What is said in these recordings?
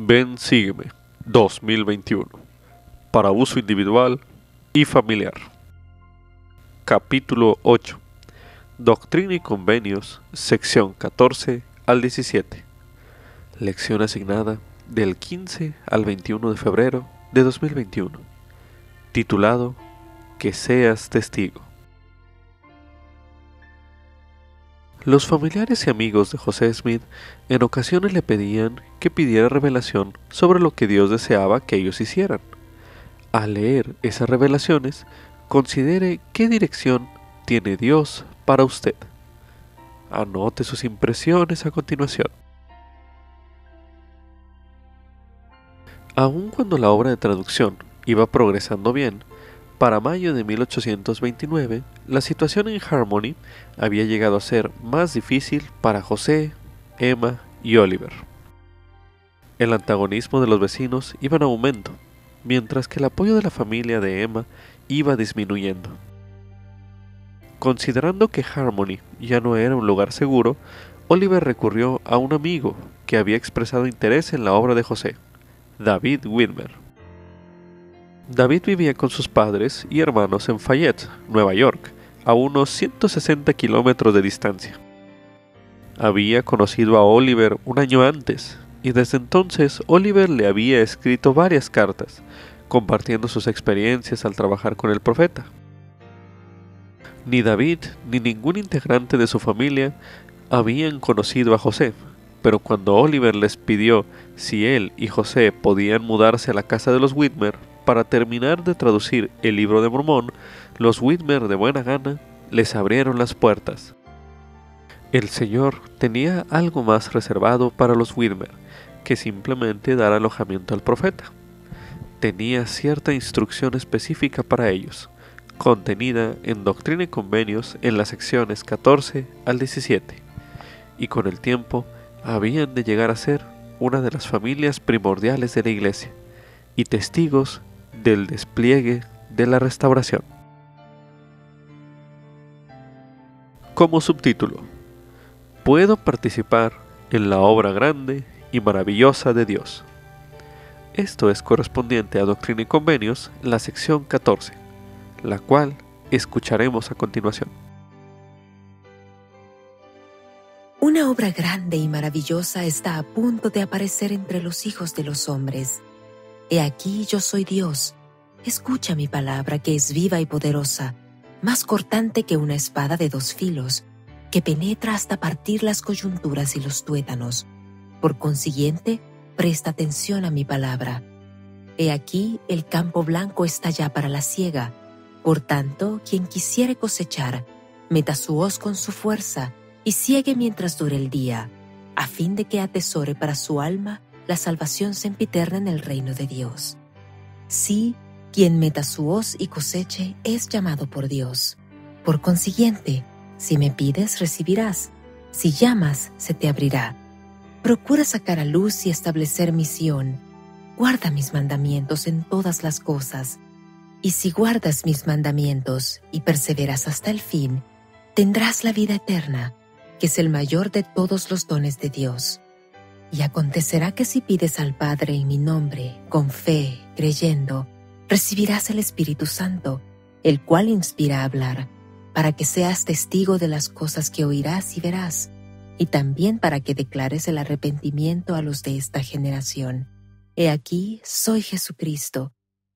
Ven, sígueme 2021 para uso individual y familiar. Capítulo 8. Doctrina y Convenios, sección 14 al 17. Lección asignada del 15 al 21 de febrero de 2021. Titulado Que seas testigo. Los familiares y amigos de José Smith en ocasiones le pedían que pidiera revelación sobre lo que Dios deseaba que ellos hicieran. Al leer esas revelaciones, considere qué dirección tiene Dios para usted. Anote sus impresiones a continuación. Aun cuando la obra de traducción iba progresando bien, para mayo de 1829, la situación en Harmony había llegado a ser más difícil para José, Emma y Oliver. El antagonismo de los vecinos iba en aumento, mientras que el apoyo de la familia de Emma iba disminuyendo. Considerando que Harmony ya no era un lugar seguro, Oliver recurrió a un amigo que había expresado interés en la obra de José, David Widmer. David vivía con sus padres y hermanos en Fayette, Nueva York, a unos 160 kilómetros de distancia. Había conocido a Oliver un año antes, y desde entonces Oliver le había escrito varias cartas, compartiendo sus experiencias al trabajar con el profeta. Ni David ni ningún integrante de su familia habían conocido a José, pero cuando Oliver les pidió si él y José podían mudarse a la casa de los Widmer para terminar de traducir el Libro de Mormón, los Widmer de buena gana les abrieron las puertas. El Señor tenía algo más reservado para los Widmer que simplemente dar alojamiento al profeta. Tenía cierta instrucción específica para ellos, contenida en Doctrina y Convenios en las secciones 14 al 17, y con el tiempo habían de llegar a ser una de las familias primordiales de la Iglesia y testigos del despliegue de la restauración. Como subtítulo: Puedo participar en la obra grande y maravillosa de Dios. Esto es correspondiente a Doctrina y Convenios, la sección 14, la cual escucharemos a continuación. Una obra grande y maravillosa está a punto de aparecer entre los hijos de los hombres. He aquí yo soy Dios. Escucha mi palabra que es viva y poderosa, más cortante que una espada de dos filos, que penetra hasta partir las coyunturas y los tuétanos. Por consiguiente, presta atención a mi palabra. He aquí el campo blanco está ya para la siega. Por tanto, quien quisiere cosechar, meta su hoz con su fuerza y siegue mientras dure el día, a fin de que atesore para su alma la salvación sempiterna en el reino de Dios. Sí, quien meta su hoz y coseche es llamado por Dios. Por consiguiente, si me pides, recibirás. Si llamas, se te abrirá. Procura sacar a luz y establecer misión. Guarda mis mandamientos en todas las cosas. Y si guardas mis mandamientos y perseveras hasta el fin, tendrás la vida eterna, que es el mayor de todos los dones de Dios. Y acontecerá que si pides al Padre en mi nombre, con fe, creyendo, recibirás el Espíritu Santo, el cual inspira a hablar, para que seas testigo de las cosas que oirás y verás, y también para que declares el arrepentimiento a los de esta generación. He aquí, soy Jesucristo,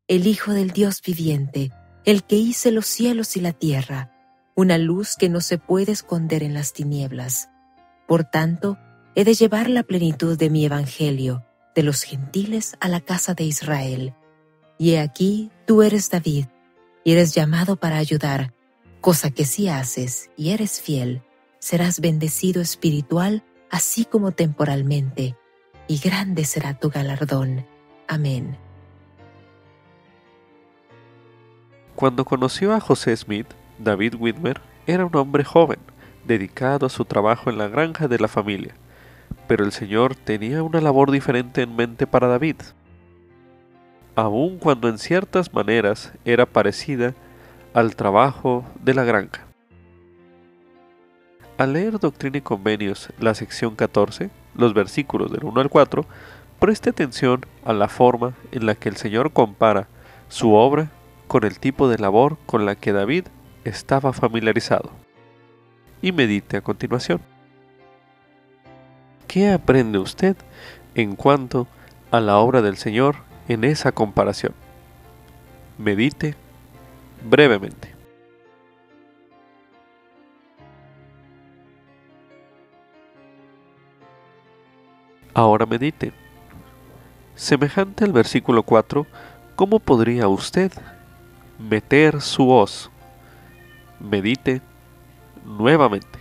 el Hijo del Dios viviente, el que hice los cielos y la tierra, una luz que no se puede esconder en las tinieblas. Por tanto, he de llevar la plenitud de mi evangelio, de los gentiles a la casa de Israel. Y he aquí, tú eres David, y eres llamado para ayudar, cosa que si haces y eres fiel, serás bendecido espiritual, así como temporalmente, y grande será tu galardón. Amén. Cuando conoció a José Smith, David Widmer era un hombre joven, dedicado a su trabajo en la granja de la familia, pero el Señor tenía una labor diferente en mente para David, aun cuando en ciertas maneras era parecida al trabajo de la granja. Al leer Doctrina y Convenios, la sección 14, los versículos del 1 al 4, Preste atención a la forma en la que el Señor compara su obra con el tipo de labor con la que David estaba familiarizado. Y medite a continuación. ¿Qué aprende usted en cuanto a la obra del Señor en esa comparación? Medite brevemente. Ahora medite. Semejante al versículo 4, ¿cómo podría usted meter su hoz? Medite nuevamente.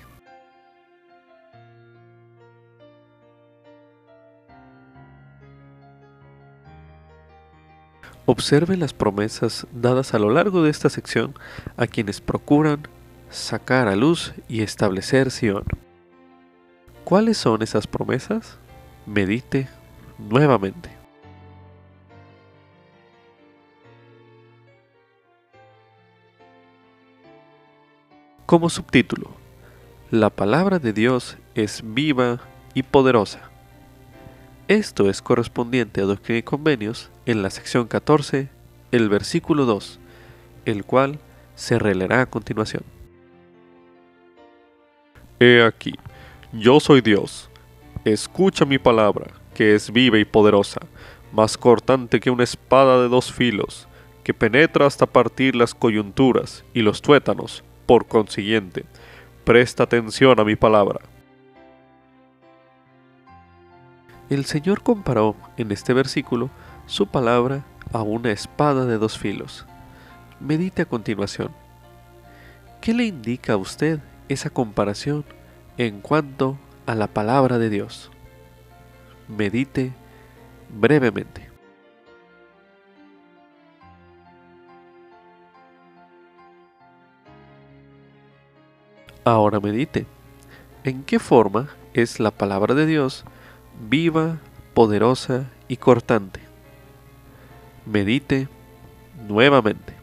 Observe las promesas dadas a lo largo de esta sección a quienes procuran sacar a luz y establecer Sión. ¿Cuáles son esas promesas? Medite nuevamente. Como subtítulo, la palabra de Dios es viva y poderosa. Esto es correspondiente a Doctrina y Convenios en la sección 14, el versículo 2, el cual se releerá a continuación. He aquí, yo soy Dios. Escucha mi palabra, que es viva y poderosa, más cortante que una espada de dos filos, que penetra hasta partir las coyunturas y los tuétanos. Por consiguiente, presta atención a mi palabra. El Señor comparó en este versículo su palabra a una espada de dos filos. Medite a continuación. ¿Qué le indica a usted esa comparación en cuanto a la palabra de Dios? Medite brevemente. Ahora medite. ¿En qué forma es la palabra de Dios viva, poderosa y cortante? Medite nuevamente.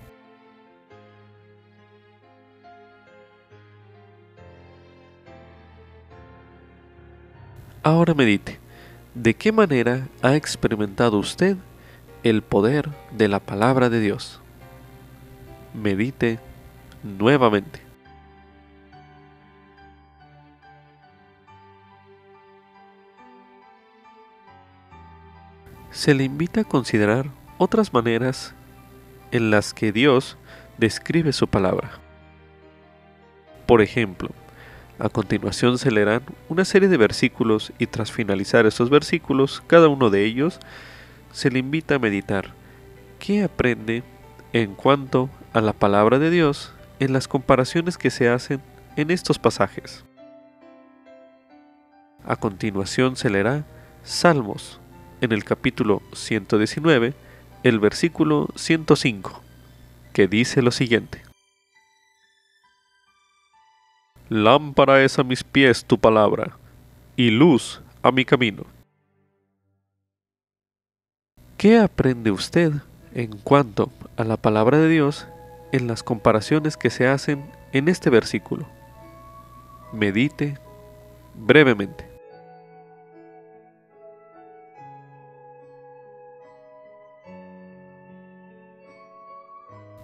Ahora medite. ¿De qué manera ha experimentado usted el poder de la palabra de Dios? Medite nuevamente. Se le invita a considerar otras maneras en las que Dios describe su palabra. Por ejemplo, a continuación se leerán una serie de versículos y tras finalizar esos versículos, cada uno de ellos, se le invita a meditar qué aprende en cuanto a la palabra de Dios en las comparaciones que se hacen en estos pasajes. A continuación se leerá Salmos, en el capítulo 119, el versículo 105, que dice lo siguiente. Lámpara es a mis pies tu palabra, y luz a mi camino. ¿Qué aprende usted en cuanto a la palabra de Dios en las comparaciones que se hacen en este versículo? Medite brevemente.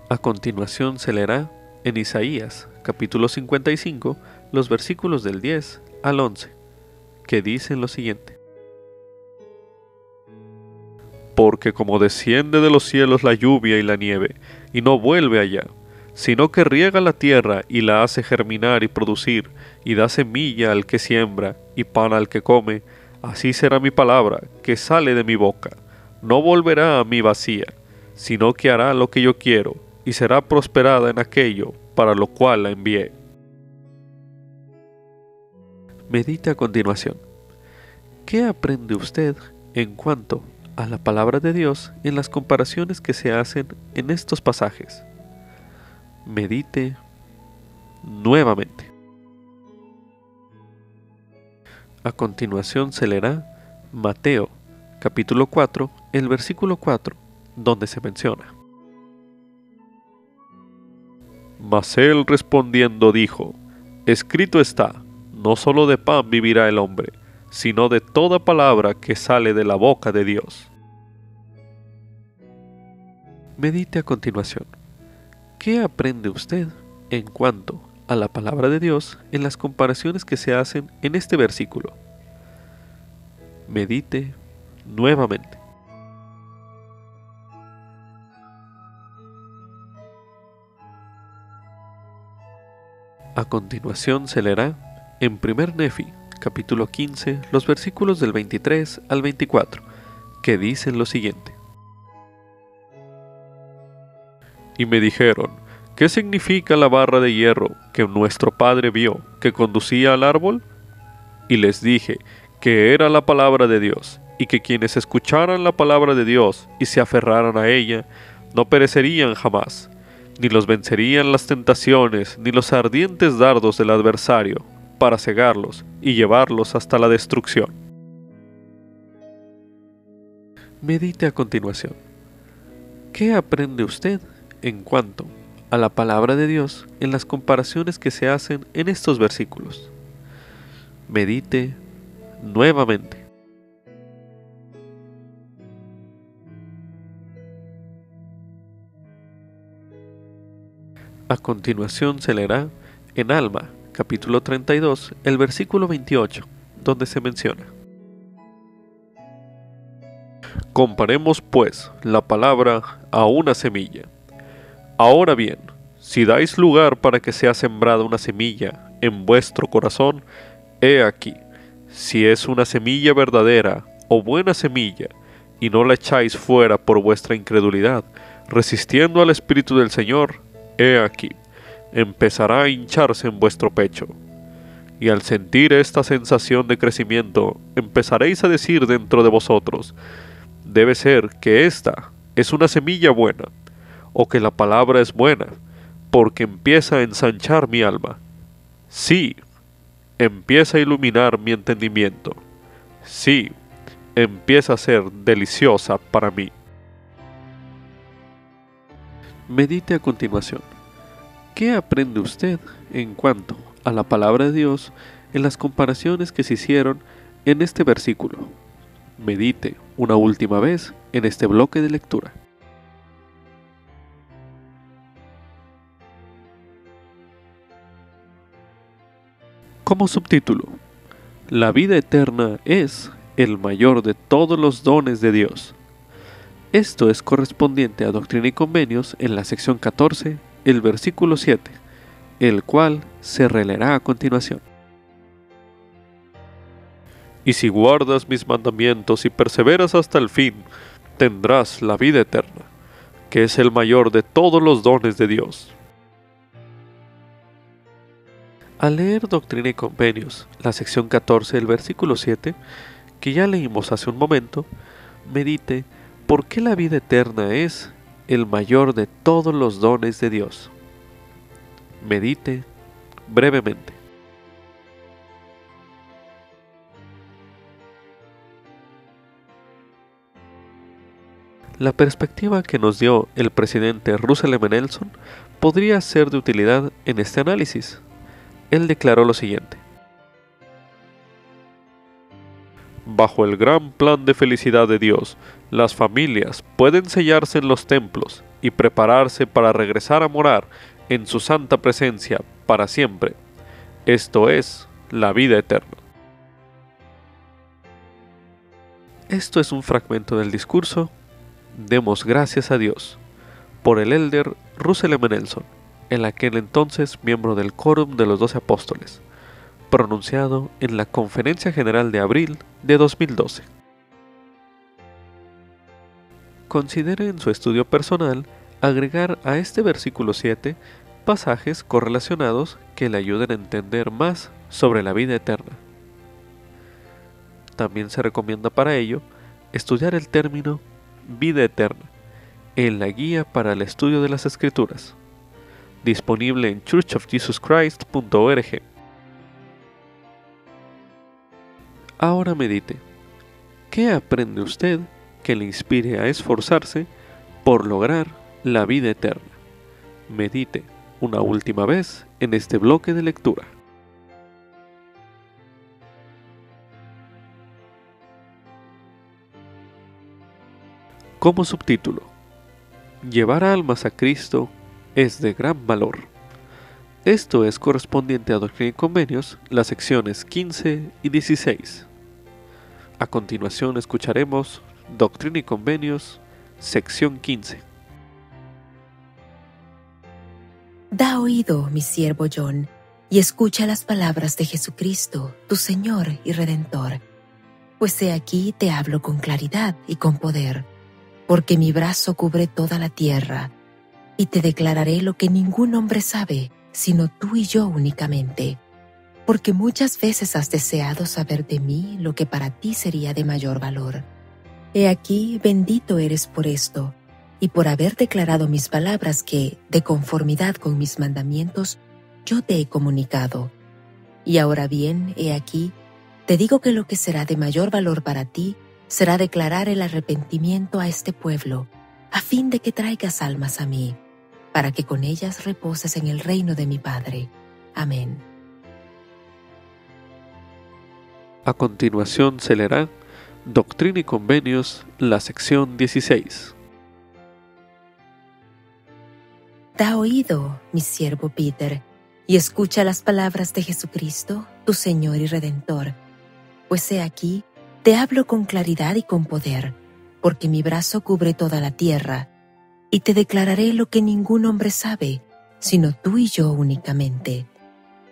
A continuación se leerá en Isaías, capítulo 55, los versículos del 10 al 11, que dicen lo siguiente. Porque como desciende de los cielos la lluvia y la nieve, y no vuelve allá, sino que riega la tierra y la hace germinar y producir, y da semilla al que siembra, y pan al que come, así será mi palabra que sale de mi boca. No volverá a mí vacía, sino que hará lo que yo quiero, y será prosperada en aquello para lo cual la envié. Medite a continuación. ¿Qué aprende usted en cuanto a la palabra de Dios en las comparaciones que se hacen en estos pasajes? Medite nuevamente. A continuación se leerá Mateo, capítulo 4, el versículo 4, donde se menciona. Mas él respondiendo dijo, escrito está, no solo de pan vivirá el hombre, sino de toda palabra que sale de la boca de Dios. Medite a continuación. ¿Qué aprende usted en cuanto a la palabra de Dios en las comparaciones que se hacen en este versículo? Medite nuevamente. A continuación se leerá en 1 Nefi, capítulo 15, los versículos del 23 al 24, que dicen lo siguiente. Y me dijeron, ¿qué significa la barra de hierro que nuestro padre vio que conducía al árbol? Y les dije que era la palabra de Dios, y que quienes escucharan la palabra de Dios y se aferraran a ella, no perecerían jamás, ni los vencerían las tentaciones, ni los ardientes dardos del adversario, para cegarlos y llevarlos hasta la destrucción. Medite a continuación. ¿Qué aprende usted en cuanto a la palabra de Dios en las comparaciones que se hacen en estos versículos? Medite nuevamente. A continuación se leerá en Alma, capítulo 32, el versículo 28, donde se menciona: Comparemos pues la palabra a una semilla. Ahora bien, si dais lugar para que sea sembrada una semilla en vuestro corazón, he aquí, si es una semilla verdadera o buena semilla, y no la echáis fuera por vuestra incredulidad, resistiendo al Espíritu del Señor, he aquí, empezará a hincharse en vuestro pecho. Y al sentir esta sensación de crecimiento, empezaréis a decir dentro de vosotros, debe ser que esta es una semilla buena, o que la palabra es buena, porque empieza a ensanchar mi alma. Sí, empieza a iluminar mi entendimiento. Sí, empieza a ser deliciosa para mí. Medite a continuación. ¿Qué aprende usted en cuanto a la palabra de Dios en las comparaciones que se hicieron en este versículo? Medite una última vez en este bloque de lectura. Como subtítulo, la vida eterna es el mayor de todos los dones de Dios. Esto es correspondiente a Doctrina y Convenios en la sección 14, el versículo 7, el cual se releerá a continuación. Y si guardas mis mandamientos y perseveras hasta el fin, tendrás la vida eterna, que es el mayor de todos los dones de Dios. Al leer Doctrina y Convenios, la sección 14, el versículo 7, que ya leímos hace un momento, medite por qué la vida eterna es el mayor de todos los dones de Dios. Medite brevemente. La perspectiva que nos dio el presidente Russell M. Nelson podría ser de utilidad en este análisis. Él declaró lo siguiente: bajo el gran plan de felicidad de Dios, las familias pueden sellarse en los templos y prepararse para regresar a morar en su santa presencia para siempre. Esto es la vida eterna. Esto es un fragmento del discurso Demos gracias a Dios por el elder Russell M. Nelson, en aquel entonces miembro del Quórum de los 12 Apóstoles, pronunciado en la Conferencia General de abril de 2012. Considere en su estudio personal agregar a este versículo 7 pasajes correlacionados que le ayuden a entender más sobre la vida eterna. También se recomienda para ello estudiar el término vida eterna en la guía para el estudio de las Escrituras, disponible en churchofjesuschrist.org. Ahora medite. ¿Qué aprende usted que le inspire a esforzarse por lograr la vida eterna? Medite una última vez en este bloque de lectura. Como subtítulo: Llevar almas a Cristo es de gran valor. Esto es correspondiente a Doctrina y Convenios, las secciones 15 y 16. A continuación escucharemos Doctrina y Convenios, sección 15. Da oído, mi siervo John, y escucha las palabras de Jesucristo, tu Señor y Redentor. Pues he aquí te hablo con claridad y con poder, porque mi brazo cubre toda la tierra, y te declararé lo que ningún hombre sabe, sino tú y yo únicamente. Porque muchas veces has deseado saber de mí lo que para ti sería de mayor valor. He aquí, bendito eres por esto, y por haber declarado mis palabras que, de conformidad con mis mandamientos, yo te he comunicado. Y ahora bien, he aquí, te digo que lo que será de mayor valor para ti será declarar el arrepentimiento a este pueblo, a fin de que traigas almas a mí, para que con ellas reposes en el reino de mi Padre. Amén. A continuación se leerá Doctrina y Convenios, la sección 16. Da oído, mi siervo Peter, y escucha las palabras de Jesucristo, tu Señor y Redentor. Pues he aquí, te hablo con claridad y con poder, porque mi brazo cubre toda la tierra, y te declararé lo que ningún hombre sabe, sino tú y yo únicamente.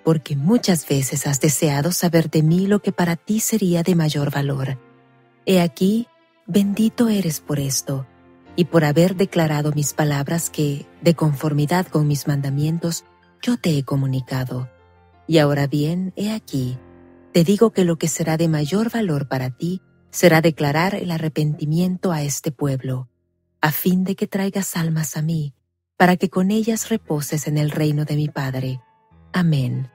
Porque muchas veces has deseado saber de mí lo que para ti sería de mayor valor. He aquí, bendito eres por esto, y por haber declarado mis palabras que, de conformidad con mis mandamientos, yo te he comunicado. Y ahora bien, he aquí, te digo que lo que será de mayor valor para ti será declarar el arrepentimiento a este pueblo, a fin de que traigas almas a mí, para que con ellas reposes en el reino de mi Padre. Amén.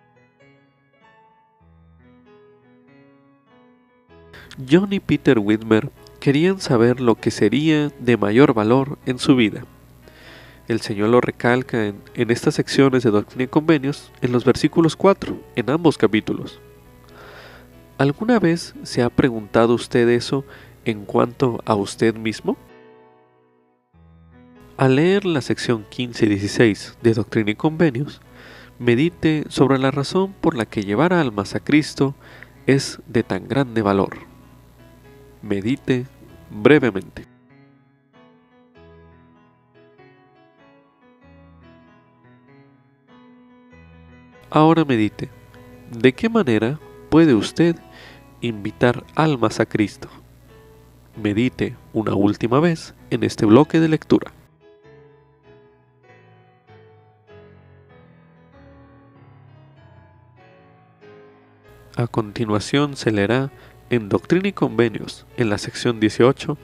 John y Peter Whitmer querían saber lo que sería de mayor valor en su vida. El Señor lo recalca en estas secciones de Doctrina y Convenios en los versículos 4, en ambos capítulos. ¿Alguna vez se ha preguntado usted eso en cuanto a usted mismo? Al leer la sección 15 y 16 de Doctrina y Convenios, medite sobre la razón por la que llevar almas a Cristo es de tan grande valor. Medite brevemente. Ahora medite, ¿de qué manera puede usted invitar almas a Cristo? Medite una última vez en este bloque de lectura. A continuación se leerá en Doctrina y Convenios, en la sección 18,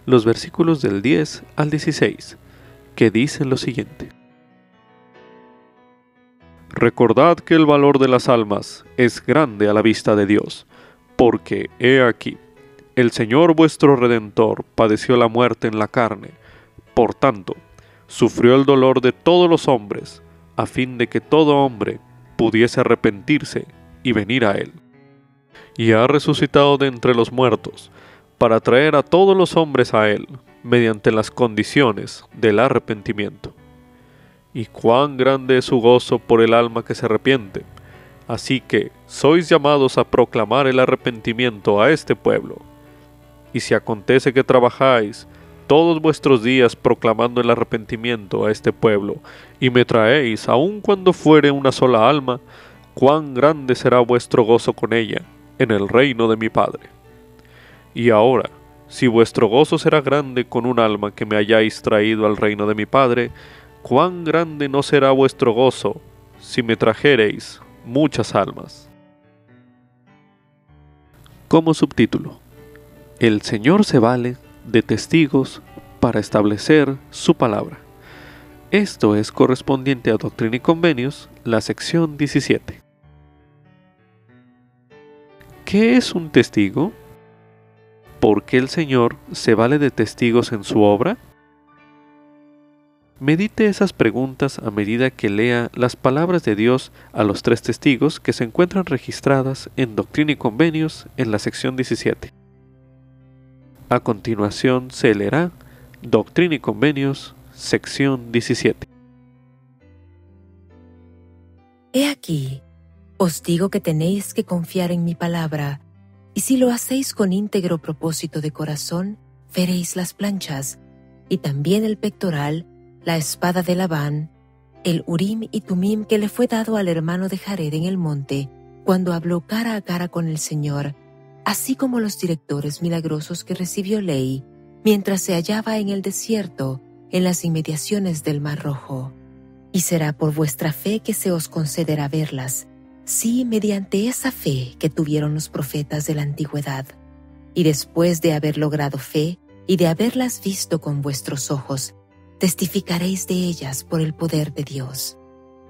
los versículos del 10 al 16, que dicen lo siguiente. Recordad que el valor de las almas es grande a la vista de Dios, porque, he aquí, el Señor vuestro Redentor padeció la muerte en la carne, por tanto, sufrió el dolor de todos los hombres, a fin de que todo hombre pudiese arrepentirse y venir a Él. Y ha resucitado de entre los muertos, para traer a todos los hombres a Él, mediante las condiciones del arrepentimiento. Y cuán grande es su gozo por el alma que se arrepiente. Así que sois llamados a proclamar el arrepentimiento a este pueblo. Y si acontece que trabajáis todos vuestros días proclamando el arrepentimiento a este pueblo, y me traéis aun cuando fuere una sola alma, cuán grande será vuestro gozo con ella en el reino de mi Padre. Y ahora, si vuestro gozo será grande con un alma que me hayáis traído al reino de mi Padre, cuán grande no será vuestro gozo si me trajereis muchas almas. Como subtítulo: El Señor se vale de testigos para establecer su palabra. Esto es correspondiente a Doctrina y Convenios, la sección 17. ¿Qué es un testigo? ¿Por qué el Señor se vale de testigos en su obra? Medite esas preguntas a medida que lea las palabras de Dios a los 3 testigos que se encuentran registradas en Doctrina y Convenios en la sección 17. A continuación se leerá Doctrina y Convenios, sección 17. He aquí, os digo que tenéis que confiar en mi palabra, y si lo hacéis con íntegro propósito de corazón, veréis las planchas, y también el pectoral, la espada de Labán, el Urim y Tumim que le fue dado al hermano de Jared en el monte, cuando habló cara a cara con el Señor, así como los directores milagrosos que recibió Ley, mientras se hallaba en el desierto, en las inmediaciones del Mar Rojo. Y será por vuestra fe que se os concederá verlas, sí, mediante esa fe que tuvieron los profetas de la antigüedad. Y después de haber logrado fe y de haberlas visto con vuestros ojos, testificaréis de ellas por el poder de Dios.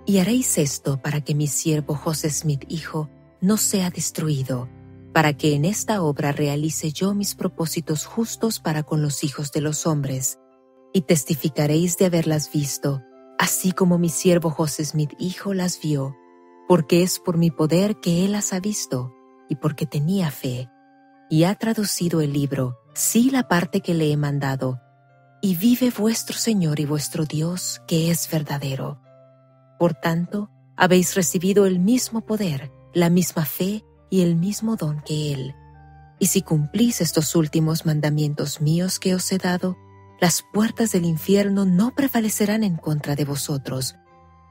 Y haréis esto para que mi siervo José Smith, hijo, no sea destruido, para que en esta obra realice yo mis propósitos justos para con los hijos de los hombres. Y testificaréis de haberlas visto, así como mi siervo José Smith, hijo, las vio, porque es por mi poder que él las ha visto, y porque tenía fe. Y ha traducido el libro, sí, la parte que le he mandado. Y vive vuestro Señor y vuestro Dios, que es verdadero. Por tanto, habéis recibido el mismo poder, la misma fe y el mismo don que él. Y si cumplís estos últimos mandamientos míos que os he dado, las puertas del infierno no prevalecerán en contra de vosotros,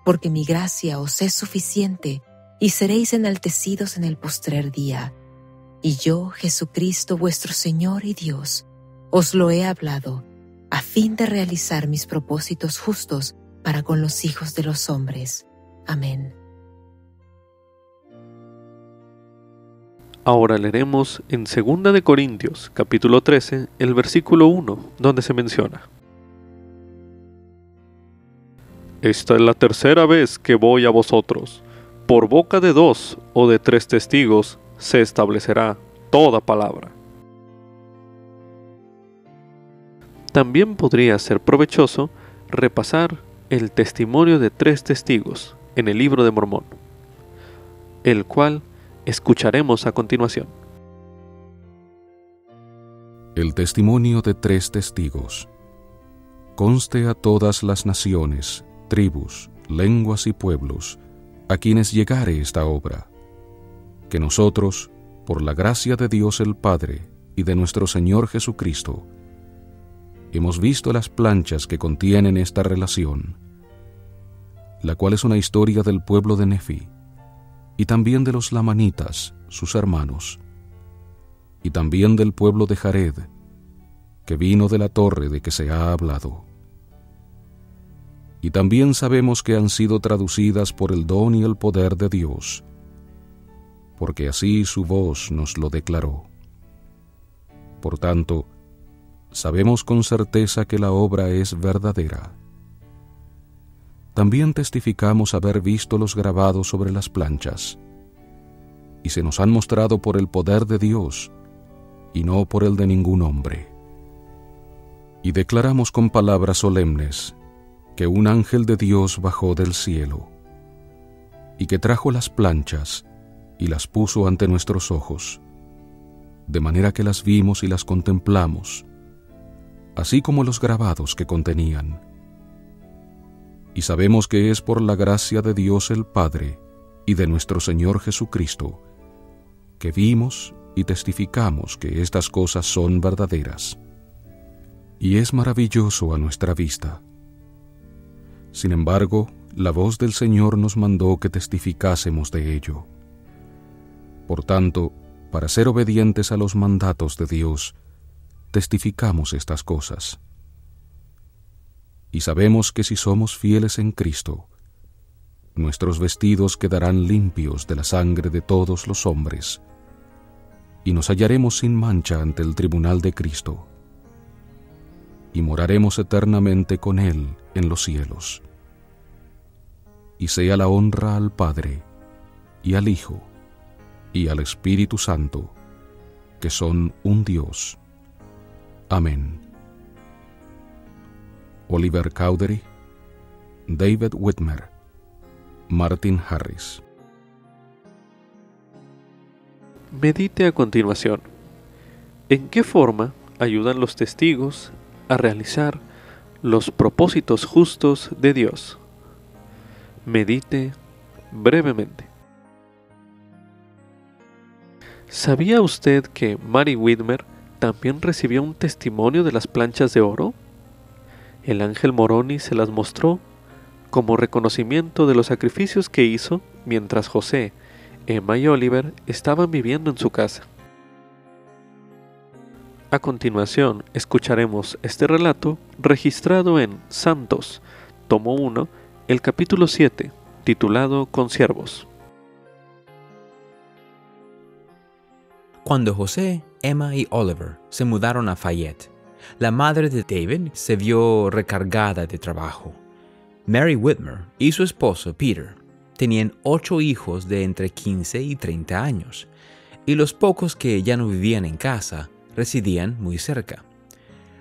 porque mi gracia os es suficiente, y seréis enaltecidos en el postrer día. Y yo, Jesucristo, vuestro Señor y Dios, os lo he hablado, a fin de realizar mis propósitos justos para con los hijos de los hombres. Amén. Ahora leeremos en 2 de Corintios, capítulo 13, el versículo 1, donde se menciona: Esta es la tercera vez que voy a vosotros. Por boca de 2 o de 3 testigos se establecerá toda palabra. También podría ser provechoso repasar el testimonio de 3 testigos en el Libro de Mormón, el cual escucharemos a continuación. El testimonio de 3 testigos. Conste a todas las naciones, tribus, lenguas y pueblos, a quienes llegare esta obra, que nosotros, por la gracia de Dios el Padre y de nuestro Señor Jesucristo, hemos visto las planchas que contienen esta relación, la cual es una historia del pueblo de Nefi, y también de los lamanitas, sus hermanos, y también del pueblo de Jared, que vino de la torre de que se ha hablado. Y también sabemos que han sido traducidas por el don y el poder de Dios, porque así su voz nos lo declaró. Por tanto, sabemos con certeza que la obra es verdadera. También testificamos haber visto los grabados sobre las planchas, y se nos han mostrado por el poder de Dios, y no por el de ningún hombre. Y declaramos con palabras solemnes que un ángel de Dios bajó del cielo, y que trajo las planchas y las puso ante nuestros ojos, de manera que las vimos y las contemplamos, así como los grabados que contenían. Y sabemos que es por la gracia de Dios el Padre y de nuestro Señor Jesucristo, que vimos y testificamos que estas cosas son verdaderas. Y es maravilloso a nuestra vista. Sin embargo, la voz del Señor nos mandó que testificásemos de ello. Por tanto, para ser obedientes a los mandatos de Dios, testificamos estas cosas. Y sabemos que si somos fieles en Cristo, nuestros vestidos quedarán limpios de la sangre de todos los hombres, y nos hallaremos sin mancha ante el tribunal de Cristo, y moraremos eternamente con Él en los cielos. Y sea la honra al Padre, y al Hijo, y al Espíritu Santo, que son un Dios. Amén. Oliver Cowdery, David Whitmer, Martin Harris. Medite a continuación. ¿En qué forma ayudan los testigos a realizar los propósitos justos de Dios. Medite brevemente. ¿Sabía usted que Mary Whitmer también recibió un testimonio de las planchas de oro? El ángel Moroni se las mostró como reconocimiento de los sacrificios que hizo mientras José, Emma y Oliver estaban viviendo en su casa. A continuación, escucharemos este relato registrado en Santos, tomo 1, el capítulo 7, titulado Consiervos. Cuando José, Emma y Oliver se mudaron a Fayette, la madre de David se vio recargada de trabajo. Mary Whitmer y su esposo Peter tenían 8 hijos de entre 15 y 30 años, y los pocos que ya no vivían en casa residían muy cerca.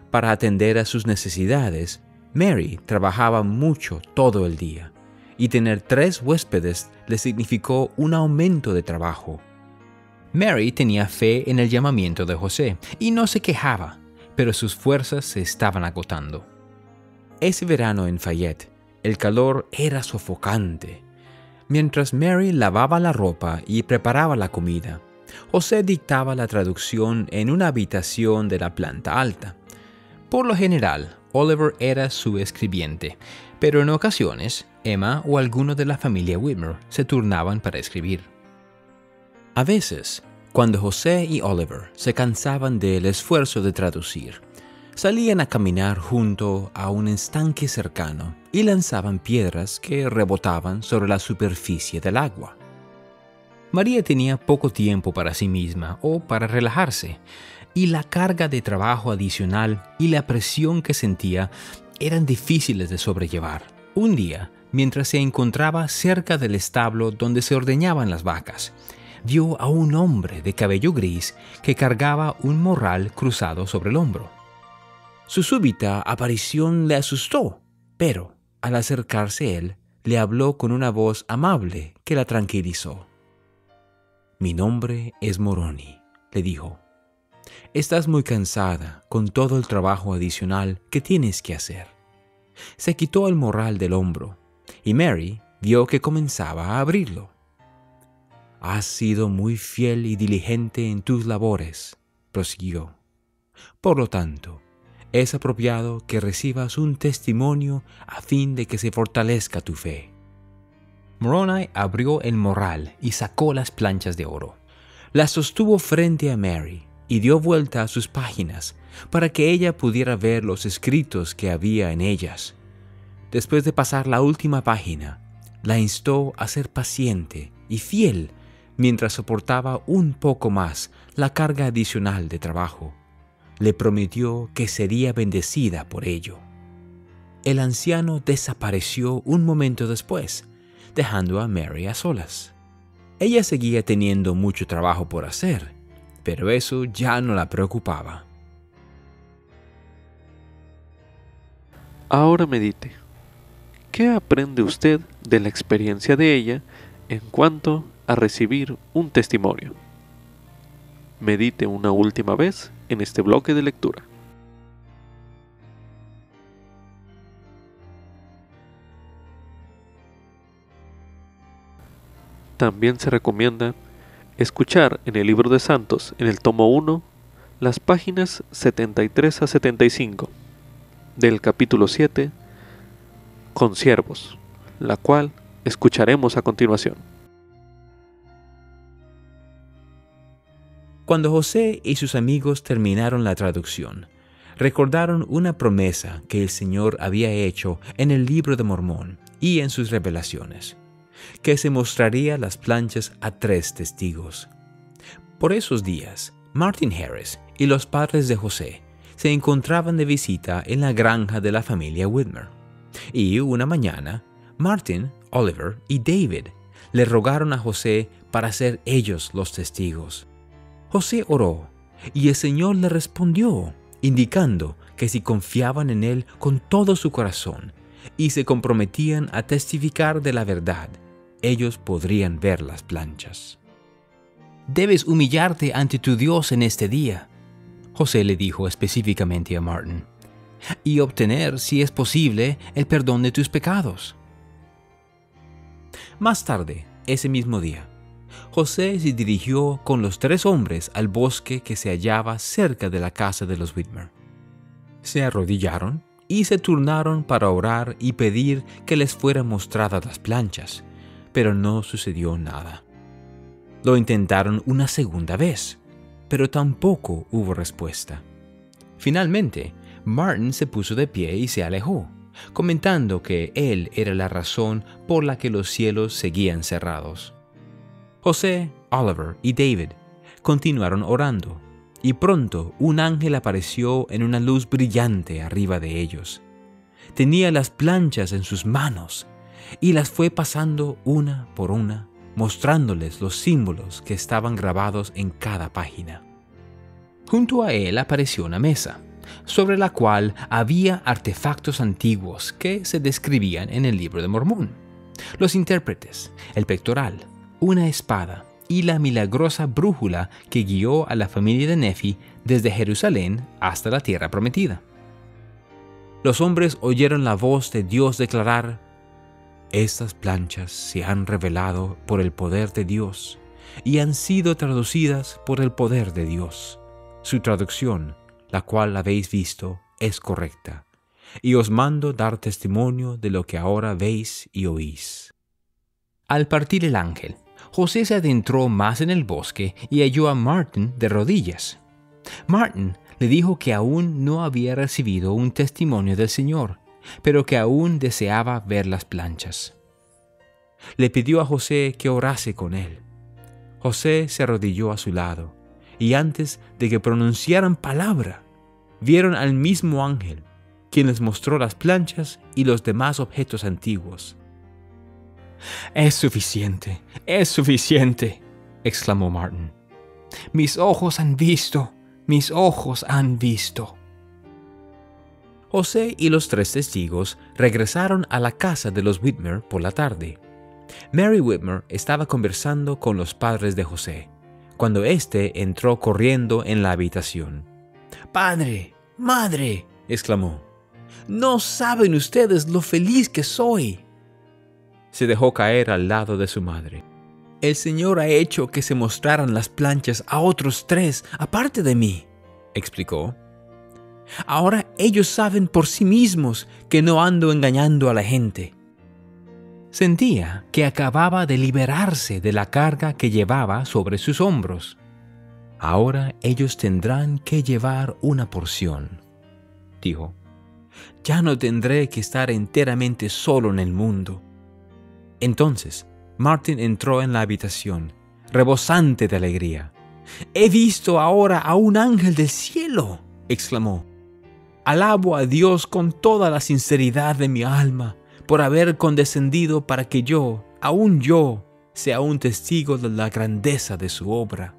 Para atender a sus necesidades, Mary trabajaba mucho todo el día, y tener 3 huéspedes le significó un aumento de trabajo. Mary tenía fe en el llamamiento de José y no se quejaba, pero sus fuerzas se estaban agotando. Ese verano en Fayette, el calor era sofocante. Mientras Mary lavaba la ropa y preparaba la comida, José dictaba la traducción en una habitación de la planta alta. Por lo general, Oliver era su escribiente, pero en ocasiones, Emma o alguno de la familia Whitmer se turnaban para escribir. A veces, cuando José y Oliver se cansaban del esfuerzo de traducir, salían a caminar junto a un estanque cercano y lanzaban piedras que rebotaban sobre la superficie del agua. María tenía poco tiempo para sí misma o para relajarse, y la carga de trabajo adicional y la presión que sentía eran difíciles de sobrellevar. Un día, mientras se encontraba cerca del establo donde se ordeñaban las vacas, vio a un hombre de cabello gris que cargaba un morral cruzado sobre el hombro. Su súbita aparición le asustó, pero al acercarse él, le habló con una voz amable que la tranquilizó. «Mi nombre es Moroni», le dijo. «Estás muy cansada con todo el trabajo adicional que tienes que hacer». Se quitó el morral del hombro, y Mary vio que comenzaba a abrirlo. «Has sido muy fiel y diligente en tus labores», prosiguió. «Por lo tanto, es apropiado que recibas un testimonio a fin de que se fortalezca tu fe». Moroni abrió el morral y sacó las planchas de oro. Las sostuvo frente a Mary y dio vuelta a sus páginas para que ella pudiera ver los escritos que había en ellas. Después de pasar la última página, la instó a ser paciente y fiel mientras soportaba un poco más la carga adicional de trabajo. Le prometió que sería bendecida por ello. El anciano desapareció un momento después, dejando a Mary a solas. Ella seguía teniendo mucho trabajo por hacer, pero eso ya no la preocupaba. Ahora medite. ¿Qué aprende usted de la experiencia de ella en cuanto a recibir un testimonio? Medite una última vez en este bloque de lectura. También se recomienda escuchar en el libro de Santos, en el tomo 1, las páginas 73 a 75 del capítulo 7, Consiervos, la cual escucharemos a continuación. Cuando José y sus amigos terminaron la traducción, recordaron una promesa que el Señor había hecho en el libro de Mormón y en sus revelaciones, que se mostraría las planchas a 3 testigos. Por esos días, Martin Harris y los padres de José se encontraban de visita en la granja de la familia Whitmer, y una mañana, Martin, Oliver y David le rogaron a José para ser ellos los testigos. José oró, y el Señor le respondió, indicando que si confiaban en Él con todo su corazón y se comprometían a testificar de la verdad, ellos podrían ver las planchas. «Debes humillarte ante tu Dios en este día», José le dijo específicamente a Martin. y obtener, si es posible, el perdón de tus pecados. Más tarde, ese mismo día, José se dirigió con los 3 hombres al bosque que se hallaba cerca de la casa de los Whitmer. Se arrodillaron y se turnaron para orar y pedir que les fueran mostradas las planchas, pero no sucedió nada. Lo intentaron una segunda vez, pero tampoco hubo respuesta. Finalmente, Martin se puso de pie y se alejó, comentando que él era la razón por la que los cielos seguían cerrados. José, Oliver y David continuaron orando, y pronto un ángel apareció en una luz brillante arriba de ellos. Tenía las planchas en sus manos y las fue pasando una por una, mostrándoles los símbolos que estaban grabados en cada página. Junto a él apareció una mesa, sobre la cual había artefactos antiguos que se describían en el Libro de Mormón: los intérpretes, el pectoral, una espada y la milagrosa brújula que guió a la familia de Nefi desde Jerusalén hasta la tierra prometida. Los hombres oyeron la voz de Dios declarar: «Estas planchas se han revelado por el poder de Dios y han sido traducidas por el poder de Dios. Su traducción, la cual habéis visto, es correcta, y os mando dar testimonio de lo que ahora veis y oís». Al partir el ángel, José se adentró más en el bosque y halló a Martin de rodillas. Martin le dijo que aún no había recibido un testimonio del Señor, pero que aún deseaba ver las planchas. Le pidió a José que orase con él. José se arrodilló a su lado, y antes de que pronunciaran palabra, vieron al mismo ángel, quien les mostró las planchas y los demás objetos antiguos. «Es suficiente, exclamó Martin. «Mis ojos han visto, mis ojos han visto». José y los 3 testigos regresaron a la casa de los Whitmer por la tarde. Mary Whitmer estaba conversando con los padres de José, cuando éste entró corriendo en la habitación. «¡Padre! ¡Madre!», exclamó. «No saben ustedes lo feliz que soy». Se dejó caer al lado de su madre. «El Señor ha hecho que se mostraran las planchas a otros 3 aparte de mí», explicó. «Ahora ellos saben por sí mismos que no ando engañando a la gente». Sentía que acababa de liberarse de la carga que llevaba sobre sus hombros. «Ahora ellos tendrán que llevar una porción», dijo. «Ya no tendré que estar enteramente solo en el mundo». Entonces Martin entró en la habitación, rebosante de alegría. «He visto ahora a un ángel del cielo», exclamó. «Alabo a Dios con toda la sinceridad de mi alma por haber condescendido para que yo, aún yo, sea un testigo de la grandeza de su obra».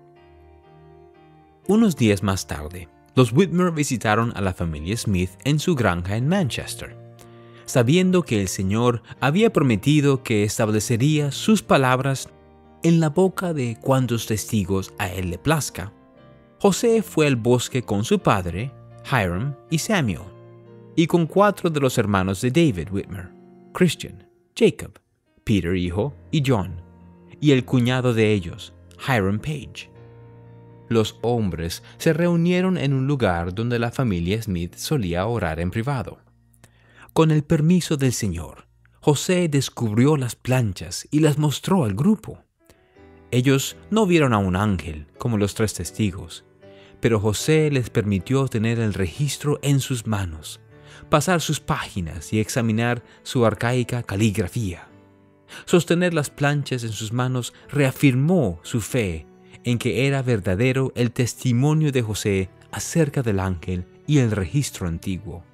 Unos días más tarde, los Whitmer visitaron a la familia Smith en su granja en Manchester. Sabiendo que el Señor había prometido que establecería sus palabras en la boca de cuantos testigos a él le plazca, José fue al bosque con su padre, Hiram y Samuel, y con 4 de los hermanos de David Whitmer, Christian, Jacob, Peter hijo y John, y el cuñado de ellos, Hiram Page. Los hombres se reunieron en un lugar donde la familia Smith solía orar en privado. Con el permiso del Señor, José descubrió las planchas y las mostró al grupo. Ellos no vieron a un ángel, como los 3 testigos, pero José les permitió tener el registro en sus manos, pasar sus páginas y examinar su arcaica caligrafía. Sostener las planchas en sus manos reafirmó su fe en que era verdadero el testimonio de José acerca del ángel y el registro antiguo.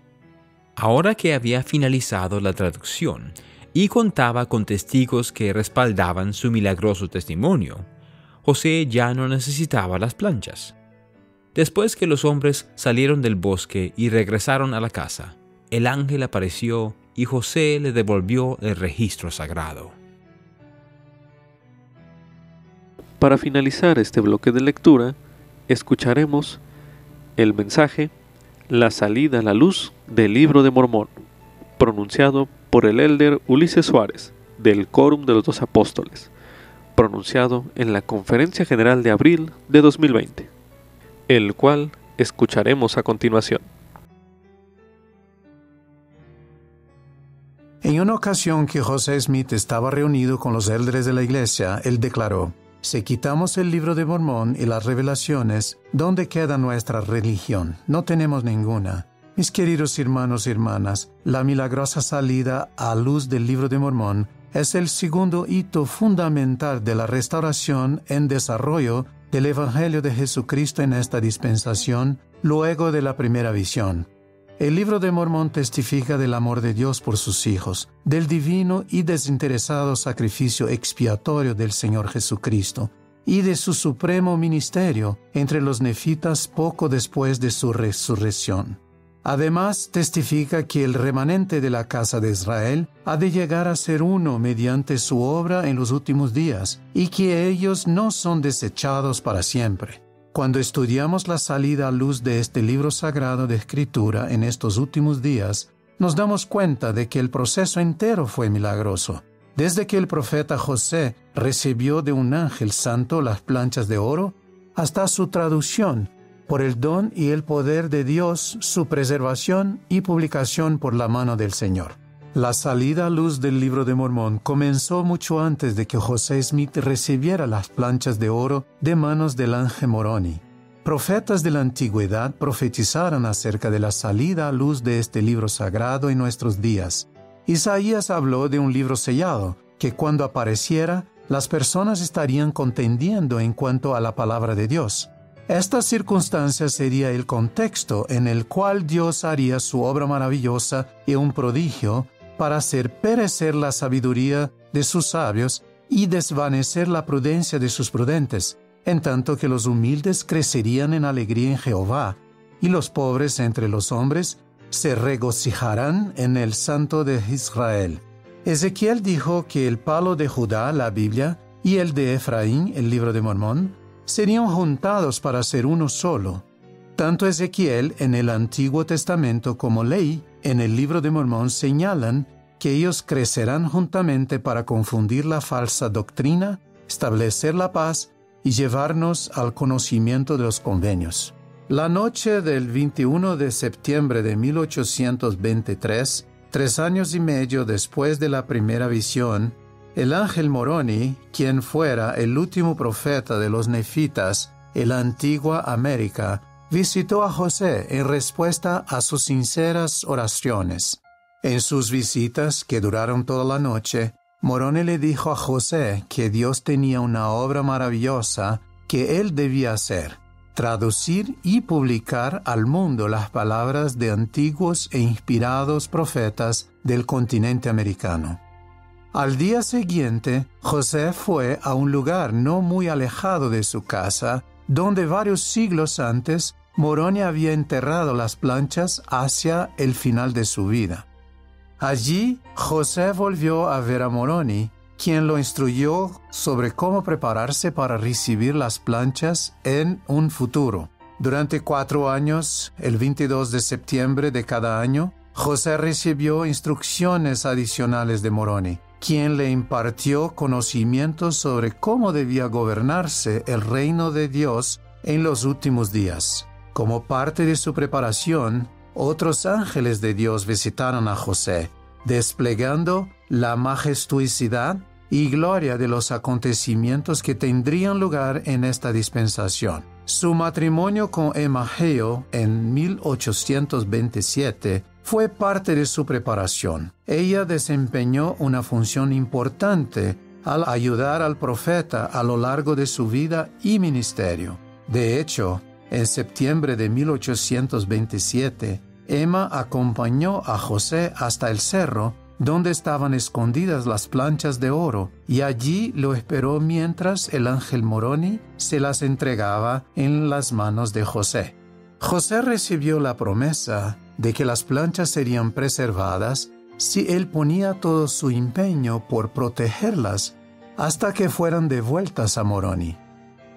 Ahora que había finalizado la traducción y contaba con testigos que respaldaban su milagroso testimonio, José ya no necesitaba las planchas. Después que los hombres salieron del bosque y regresaron a la casa, el ángel apareció y José le devolvió el registro sagrado. Para finalizar este bloque de lectura, escucharemos el mensaje La salida a la luz del Libro de Mormón, pronunciado por el elder Ulises Suárez, del Quórum de los Dos Apóstoles, pronunciado en la Conferencia General de abril de 2020, el cual escucharemos a continuación. En una ocasión que José Smith estaba reunido con los líderes de la iglesia, él declaró: si quitamos el Libro de Mormón y las revelaciones, ¿dónde queda nuestra religión? No tenemos ninguna. Mis queridos hermanos y hermanas, la milagrosa salida a luz del Libro de Mormón es el segundo hito fundamental de la restauración en desarrollo del Evangelio de Jesucristo en esta dispensación, luego de la primera visión. El Libro de Mormón testifica del amor de Dios por sus hijos, del divino y desinteresado sacrificio expiatorio del Señor Jesucristo, y de su supremo ministerio entre los nefitas poco después de su resurrección. Además, testifica que el remanente de la casa de Israel ha de llegar a ser uno mediante su obra en los últimos días, y que ellos no son desechados para siempre. Cuando estudiamos la salida a luz de este libro sagrado de Escritura en estos últimos días, nos damos cuenta de que el proceso entero fue milagroso. Desde que el profeta José recibió de un ángel santo las planchas de oro, hasta su traducción, por el don y el poder de Dios, su preservación y publicación por la mano del Señor. La salida a luz del Libro de Mormón comenzó mucho antes de que José Smith recibiera las planchas de oro de manos del ángel Moroni. Profetas de la antigüedad profetizaron acerca de la salida a luz de este libro sagrado en nuestros días. Isaías habló de un libro sellado, que cuando apareciera, las personas estarían contendiendo en cuanto a la palabra de Dios. Esta circunstancia sería el contexto en el cual Dios haría su obra maravillosa y un prodigio para hacer perecer la sabiduría de sus sabios y desvanecer la prudencia de sus prudentes, en tanto que los humildes crecerían en alegría en Jehová, y los pobres entre los hombres se regocijarán en el Santo de Israel. Ezequiel dijo que el palo de Judá, la Biblia, y el de Efraín, el Libro de Mormón, serían juntados para ser uno solo. Tanto Ezequiel en el Antiguo Testamento como Ley en el Libro de Mormón señalan que ellos crecerán juntamente para confundir la falsa doctrina, establecer la paz y llevarnos al conocimiento de los convenios. La noche del 21 de septiembre de 1823, 3 años y medio después de la primera visión, el ángel Moroni, quien fuera el último profeta de los nefitas en la antigua América, visitó a José en respuesta a sus sinceras oraciones. En sus visitas, que duraron toda la noche, Moroni le dijo a José que Dios tenía una obra maravillosa que él debía hacer: traducir y publicar al mundo las palabras de antiguos e inspirados profetas del continente americano. Al día siguiente, José fue a un lugar no muy alejado de su casa, donde varios siglos antes Moroni había enterrado las planchas hacia el final de su vida. Allí, José volvió a ver a Moroni, quien lo instruyó sobre cómo prepararse para recibir las planchas en un futuro. Durante 4 años, el 22 de septiembre de cada año, José recibió instrucciones adicionales de Moroni, quien le impartió conocimientos sobre cómo debía gobernarse el reino de Dios en los últimos días. Como parte de su preparación, otros ángeles de Dios visitaron a José, desplegando la majestuosidad y gloria de los acontecimientos que tendrían lugar en esta dispensación. Su matrimonio con Emma Hale en 1827 fue parte de su preparación. Ella desempeñó una función importante al ayudar al profeta a lo largo de su vida y ministerio. De hecho, en septiembre de 1827, Emma acompañó a José hasta el cerro donde estaban escondidas las planchas de oro, y allí lo esperó mientras el ángel Moroni se las entregaba en las manos de José. José recibió la promesa de que las planchas serían preservadas si él ponía todo su empeño por protegerlas hasta que fueran devueltas a Moroni.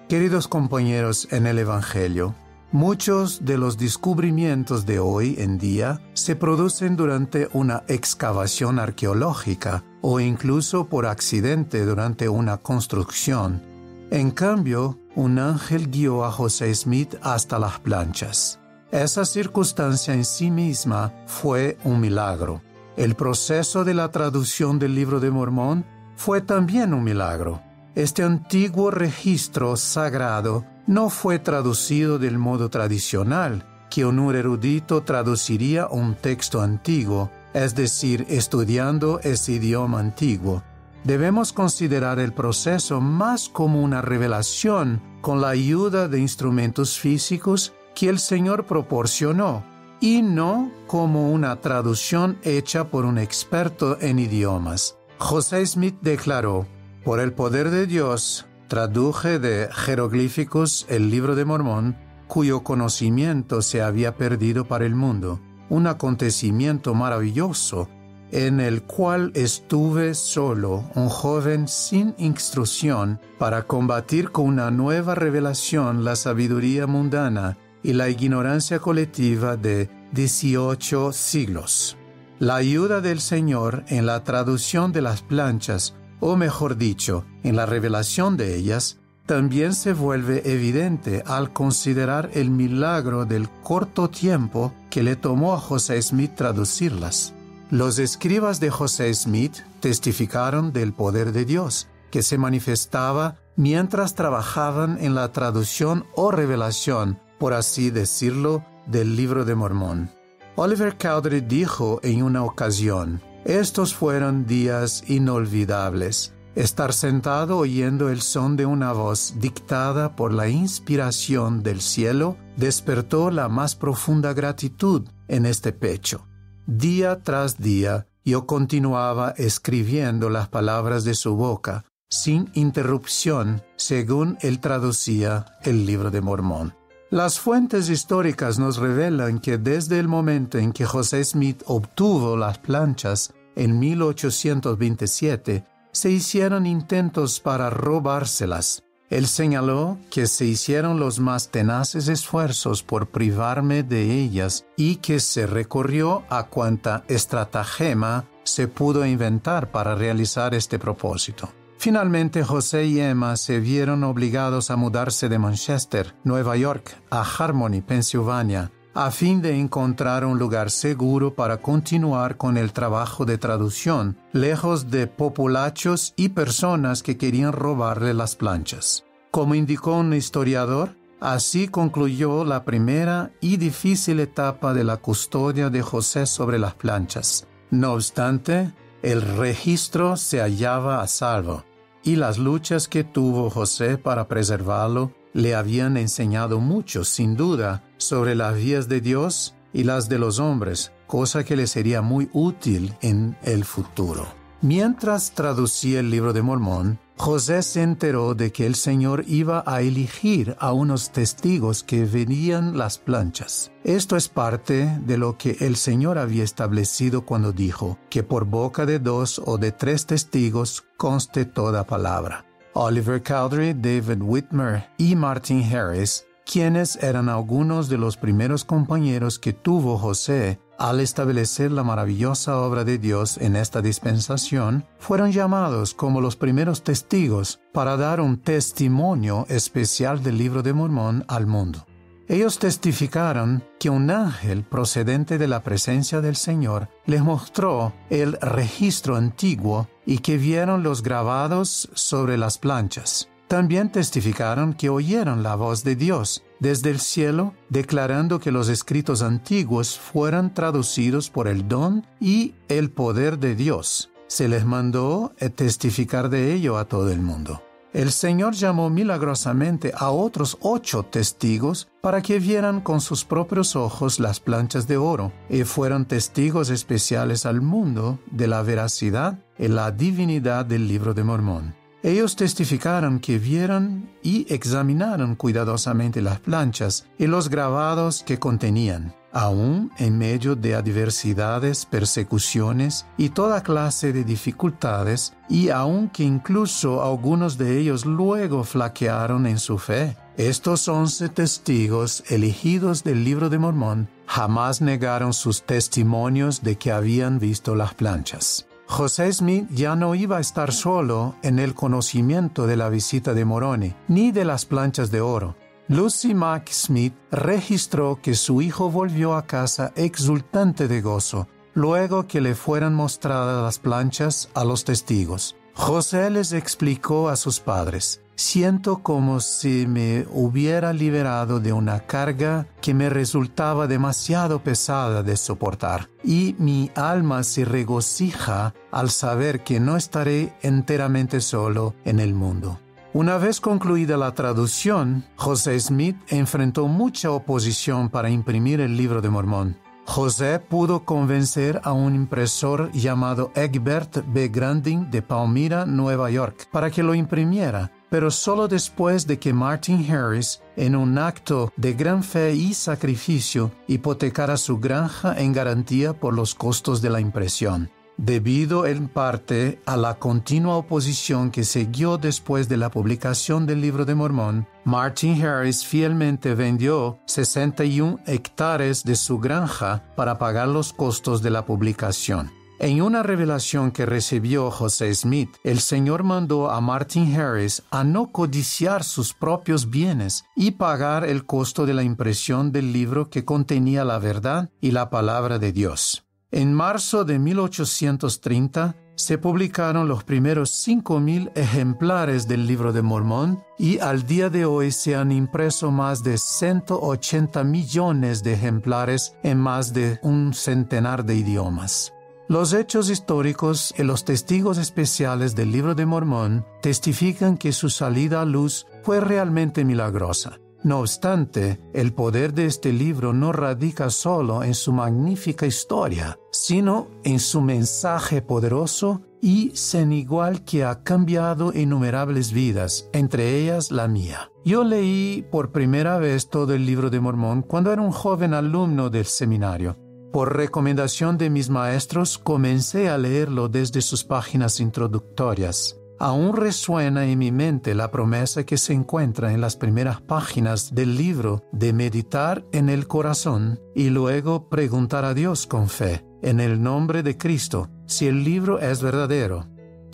Queridos compañeros en el Evangelio, Muchos de los descubrimientos de hoy en día se producen durante una excavación arqueológica o incluso por accidente durante una construcción. En cambio, un ángel guió a José Smith hasta las planchas. Esa circunstancia en sí misma fue un milagro. El proceso de la traducción del Libro de Mormón fue también un milagro. Este antiguo registro sagrado no fue traducido del modo tradicional, que un erudito traduciría un texto antiguo, es decir, estudiando ese idioma antiguo. Debemos considerar el proceso más como una revelación con la ayuda de instrumentos físicos que el Señor proporcionó, y no como una traducción hecha por un experto en idiomas. José Smith declaró: «Por el poder de Dios, traduje de jeroglíficos el Libro de Mormón, cuyo conocimiento se había perdido para el mundo, un acontecimiento maravilloso, en el cual estuve solo, un joven sin instrucción, para combatir con una nueva revelación la sabiduría mundana y la ignorancia colectiva de 18 siglos. La ayuda del Señor en la traducción de las planchas, o mejor dicho, en la revelación de ellas, también se vuelve evidente al considerar el milagro del corto tiempo que le tomó a José Smith traducirlas. Los escribas de José Smith testificaron del poder de Dios, que se manifestaba mientras trabajaban en la traducción o revelación, por así decirlo, del Libro de Mormón. Oliver Cowdery dijo en una ocasión: «Estos fueron días inolvidables. Estar sentado oyendo el son de una voz dictada por la inspiración del cielo despertó la más profunda gratitud en este pecho. Día tras día yo continuaba escribiendo las palabras de su boca, sin interrupción, según él traducía el Libro de Mormón». Las fuentes históricas nos revelan que desde el momento en que José Smith obtuvo las planchas en 1827, se hicieron intentos para robárselas. Él señaló que se hicieron los más tenaces esfuerzos por privarme de ellas y que se recurrió a cuanta estratagema se pudo inventar para realizar este propósito. Finalmente, José y Emma se vieron obligados a mudarse de Manchester, Nueva York, a Harmony, Pensilvania, a fin de encontrar un lugar seguro para continuar con el trabajo de traducción, lejos de populachos y personas que querían robarle las planchas. Como indicó un historiador, así concluyó la primera y difícil etapa de la custodia de José sobre las planchas. No obstante, el registro se hallaba a salvo, y las luchas que tuvo José para preservarlo le habían enseñado mucho, sin duda, sobre las vías de Dios y las de los hombres, cosa que le sería muy útil en el futuro. Mientras traducía el Libro de Mormón, José se enteró de que el Señor iba a elegir a unos testigos que verían las planchas. Esto es parte de lo que el Señor había establecido cuando dijo que por boca de 2 o de 3 testigos conste toda palabra. Oliver Cowdery, David Whitmer y Martin Harris, quienes eran algunos de los primeros compañeros que tuvo José al establecer la maravillosa obra de Dios en esta dispensación, fueron llamados como los primeros testigos para dar un testimonio especial del Libro de Mormón al mundo. Ellos testificaron que un ángel procedente de la presencia del Señor les mostró el registro antiguo y que vieron los grabados sobre las planchas. También testificaron que oyeron la voz de Dios desde el cielo, declarando que los escritos antiguos fueran traducidos por el don y el poder de Dios. Se les mandó testificar de ello a todo el mundo. El Señor llamó milagrosamente a otros 8 testigos para que vieran con sus propios ojos las planchas de oro y fueron testigos especiales al mundo de la veracidad y la divinidad del Libro de Mormón. Ellos testificaron que vieron y examinaron cuidadosamente las planchas y los grabados que contenían, aún en medio de adversidades, persecuciones y toda clase de dificultades, y aun que incluso algunos de ellos luego flaquearon en su fe. Estos 11 testigos elegidos del Libro de Mormón jamás negaron sus testimonios de que habían visto las planchas. José Smith ya no iba a estar solo en el conocimiento de la visita de Moroni, ni de las planchas de oro. Lucy Mack Smith registró que su hijo volvió a casa exultante de gozo, luego que le fueran mostradas las planchas a los testigos. José les explicó a sus padres: siento como si me hubiera liberado de una carga que me resultaba demasiado pesada de soportar, y mi alma se regocija al saber que no estaré enteramente solo en el mundo. Una vez concluida la traducción, José Smith enfrentó mucha oposición para imprimir el Libro de Mormón. José pudo convencer a un impresor llamado Egbert B. Grandin de Palmyra, Nueva York, para que lo imprimiera, pero solo después de que Martin Harris, en un acto de gran fe y sacrificio, hipotecara su granja en garantía por los costos de la impresión. Debido en parte a la continua oposición que siguió después de la publicación del Libro de Mormón, Martin Harris fielmente vendió 61 hectáreas de su granja para pagar los costos de la publicación. En una revelación que recibió José Smith, el Señor mandó a Martin Harris a no codiciar sus propios bienes y pagar el costo de la impresión del libro que contenía la verdad y la palabra de Dios. En marzo de 1830 se publicaron los primeros 5,000 ejemplares del Libro de Mormón y al día de hoy se han impreso más de 180 millones de ejemplares en más de un centenar de idiomas. Los hechos históricos y los testigos especiales del Libro de Mormón testifican que su salida a luz fue realmente milagrosa. No obstante, el poder de este libro no radica solo en su magnífica historia, sino en su mensaje poderoso y sin igual que ha cambiado innumerables vidas, entre ellas la mía. Yo leí por primera vez todo el Libro de Mormón cuando era un joven alumno del seminario. Por recomendación de mis maestros, comencé a leerlo desde sus páginas introductorias. Aún resuena en mi mente la promesa que se encuentra en las primeras páginas del libro de meditar en el corazón y luego preguntar a Dios con fe, en el nombre de Cristo, si el libro es verdadero.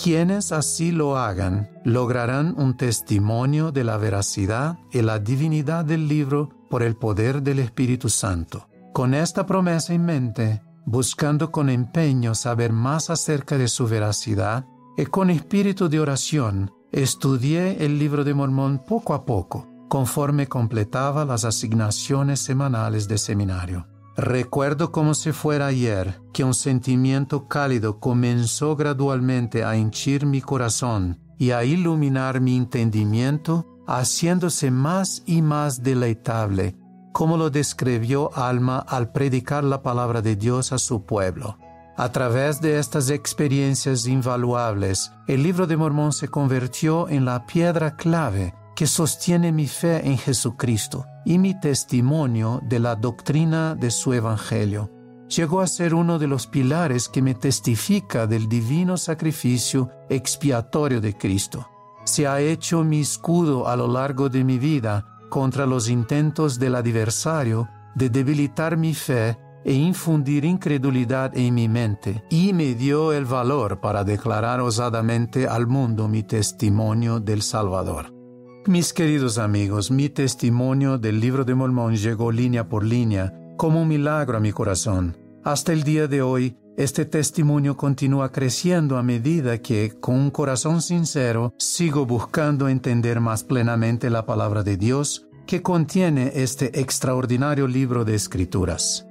Quienes así lo hagan lograrán un testimonio de la veracidad y la divinidad del libro por el poder del Espíritu Santo. Con esta promesa en mente, buscando con empeño saber más acerca de su veracidad, y con espíritu de oración, estudié el Libro de Mormón poco a poco, conforme completaba las asignaciones semanales de seminario. Recuerdo como si fuera ayer que un sentimiento cálido comenzó gradualmente a henchir mi corazón y a iluminar mi entendimiento, haciéndose más y más deleitable, como lo describió Alma al predicar la palabra de Dios a su pueblo. A través de estas experiencias invaluables, el Libro de Mormón se convirtió en la piedra clave que sostiene mi fe en Jesucristo y mi testimonio de la doctrina de su Evangelio. Llegó a ser uno de los pilares que me testifica del divino sacrificio expiatorio de Cristo. Se ha hecho mi escudo a lo largo de mi vida contra los intentos del adversario de debilitar mi fe e infundir incredulidad en mi mente, y me dio el valor para declarar osadamente al mundo mi testimonio del Salvador. Mis queridos amigos, mi testimonio del Libro de Mormón llegó línea por línea, como un milagro a mi corazón. Hasta el día de hoy, este testimonio continúa creciendo a medida que, con un corazón sincero, sigo buscando entender más plenamente la palabra de Dios que contiene este extraordinario libro de Escrituras.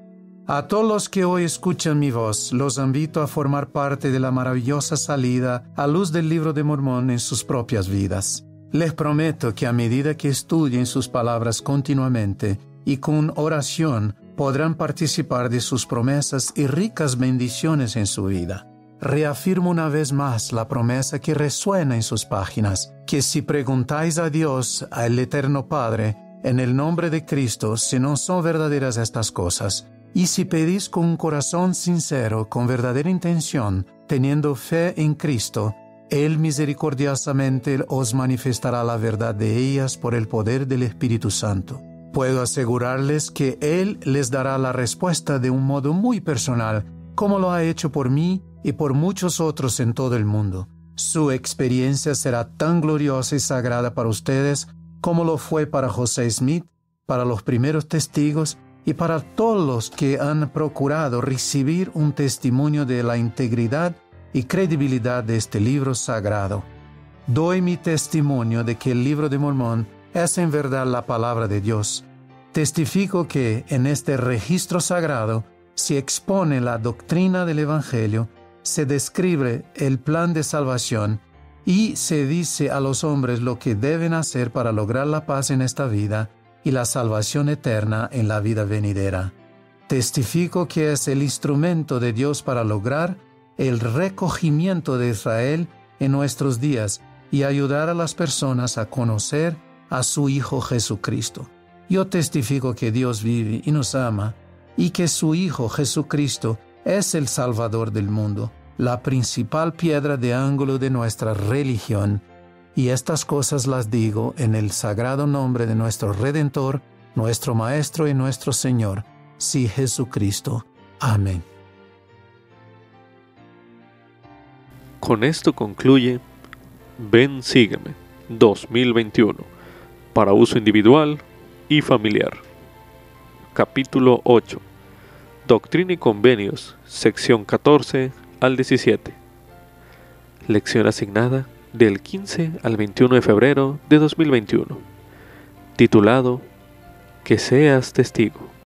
A todos los que hoy escuchan mi voz, los invito a formar parte de la maravillosa salida a luz del Libro de Mormón en sus propias vidas. Les prometo que a medida que estudien sus palabras continuamente y con oración, podrán participar de sus promesas y ricas bendiciones en su vida. Reafirmo una vez más la promesa que resuena en sus páginas, que si preguntáis a Dios, al Eterno Padre, en el nombre de Cristo, si no son verdaderas estas cosas, y si pedís con un corazón sincero, con verdadera intención, teniendo fe en Cristo, Él misericordiosamente os manifestará la verdad de ellas por el poder del Espíritu Santo. Puedo asegurarles que Él les dará la respuesta de un modo muy personal, como lo ha hecho por mí y por muchos otros en todo el mundo. Su experiencia será tan gloriosa y sagrada para ustedes como lo fue para José Smith, para los primeros testigos y para todos los que han procurado recibir un testimonio de la integridad y credibilidad de este libro sagrado. Doy mi testimonio de que el Libro de Mormón es en verdad la palabra de Dios. Testifico que en este registro sagrado se expone la doctrina del Evangelio, se describe el plan de salvación y se dice a los hombres lo que deben hacer para lograr la paz en esta vida y la salvación eterna en la vida venidera. Testifico que es el instrumento de Dios para lograr el recogimiento de Israel en nuestros días y ayudar a las personas a conocer a su Hijo Jesucristo. Yo testifico que Dios vive y nos ama y que su Hijo Jesucristo es el Salvador del mundo, la principal piedra de ángulo de nuestra religión. Y estas cosas las digo en el sagrado nombre de nuestro Redentor, nuestro Maestro y nuestro Señor, sí Jesucristo. Amén. Con esto concluye Ven Sígueme 2021 para uso individual y familiar. Capítulo 8. Doctrina y Convenios, sección 14 al 17. Lección asignada del 15 al 21 de febrero de 2021. Titulado Que seas testigo.